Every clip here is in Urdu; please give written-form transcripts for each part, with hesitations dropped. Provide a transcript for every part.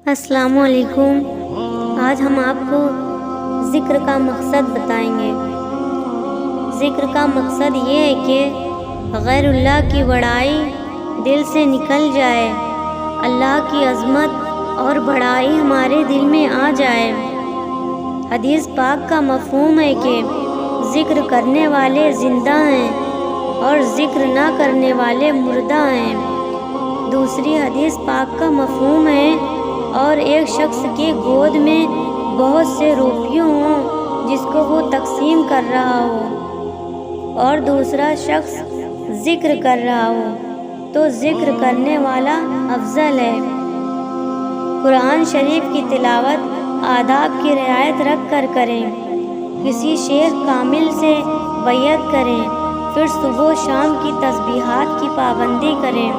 السلام علیکم۔ آج ہم آپ کو ذکر کا مقصد بتائیں گے۔ ذکر کا مقصد یہ ہے کہ غیر اللہ کی بڑائی دل سے نکل جائے، اللہ کی عظمت اور بڑائی ہمارے دل میں آ جائے۔ حدیث پاک کا مفہوم ہے کہ ذکر کرنے والے زندہ ہیں اور ذکر نہ کرنے والے مردہ ہیں۔ دوسری حدیث پاک کا مفہوم ہے اور ایک شخص کے گود میں بہت سے روپیے ہوں جس کو وہ تقسیم کر رہا ہو اور دوسرا شخص ذکر کر رہا ہو تو ذکر کرنے والا افضل ہے۔ قرآن شریف کی تلاوت آداب کی رعایت رکھ کر کریں، کسی شیخ کامل سے بیعت کریں، پھر صبح و شام کی تسبیحات کی پابندی کریں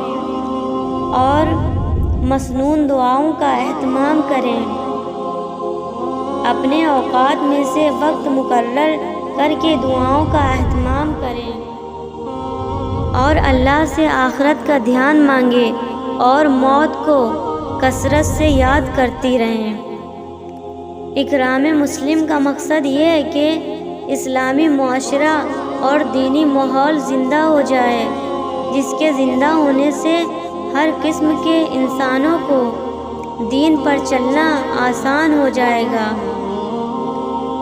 اور مسنون دعاؤں کا اہتمام کریں۔ اپنے اوقات میں سے وقت مقرر کر کے دعاؤں کا اہتمام کریں اور اللہ سے آخرت کا دھیان مانگیں اور موت کو کثرت سے یاد کرتی رہیں۔ اکرام مسلم کا مقصد یہ ہے کہ اسلامی معاشرہ اور دینی ماحول زندہ ہو جائے، جس کے زندہ ہونے سے ہر قسم کے انسانوں کو دین پر چلنا آسان ہو جائے گا۔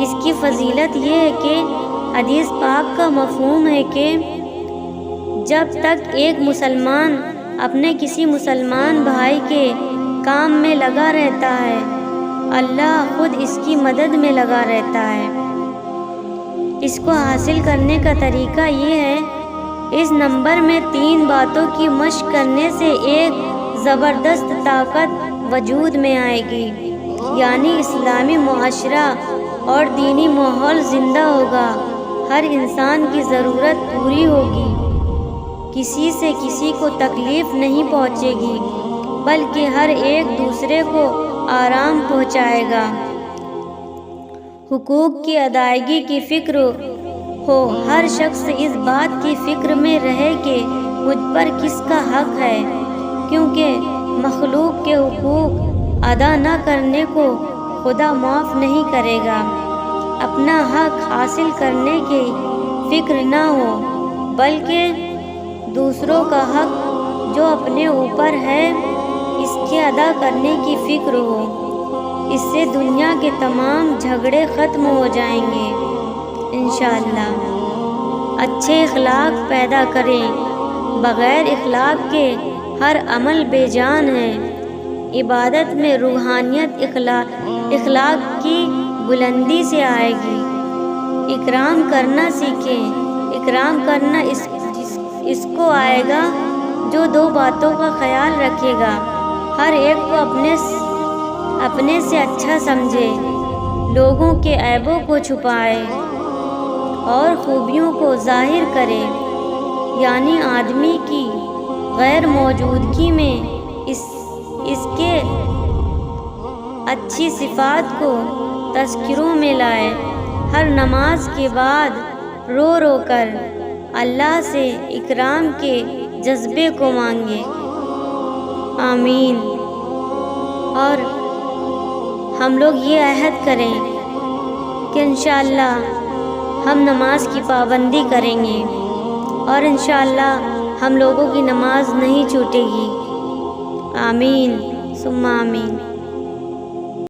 اس کی فضیلت یہ ہے کہ حدیث پاک کا مفہوم ہے کہ جب تک ایک مسلمان اپنے کسی مسلمان بھائی کے کام میں لگا رہتا ہے، اللہ خود اس کی مدد میں لگا رہتا ہے۔ اس کو حاصل کرنے کا طریقہ یہ ہے، اس نمبر میں 3 باتوں کی مشق کرنے سے ایک زبردست طاقت وجود میں آئے گی، یعنی اسلامی معاشرہ اور دینی ماحول زندہ ہوگا، ہر انسان کی ضرورت پوری ہوگی، کسی سے کسی کو تکلیف نہیں پہنچے گی بلکہ ہر ایک دوسرے کو آرام پہنچائے گا۔ حقوق کی ادائیگی کی فکر ہو، ہر شخص اس بات کی فکر میں رہے کہ مجھ پر کس کا حق ہے، کیونکہ مخلوق کے حقوق ادا نہ کرنے کو خدا معاف نہیں کرے گا۔ اپنا حق حاصل کرنے کی فکر نہ ہو بلکہ دوسروں کا حق جو اپنے اوپر ہے اس کے ادا کرنے کی فکر ہو۔ اس سے دنیا کے تمام جھگڑے ختم ہو جائیں گے انشاءاللہ۔ اچھے اخلاق پیدا کریں، بغیر اخلاق کے ہر عمل بے جان ہے۔ عبادت میں روحانیت اخلاق کی بلندی سے آئے گی۔ اکرام کرنا سیکھیں، اکرام کرنا اس کو آئے گا جو 2 باتوں کا خیال رکھے گا، ہر ایک کو اپنے سے اچھا سمجھے، لوگوں کے عیبوں کو چھپائے اور خوبیوں کو ظاہر کرے، یعنی آدمی کی غیر موجودگی میں اس کے اچھی صفات کو تذکروں میں لائے۔ ہر نماز کے بعد رو رو کر اللہ سے اکرام کے جذبے کو مانگے، آمین۔ اور ہم لوگ یہ عہد کریں کہ انشاءاللہ ہم نماز کی پابندی کریں گے اور انشاءاللہ ہم لوگوں کی نماز نہیں چھوٹے گی، آمین ثم آمین۔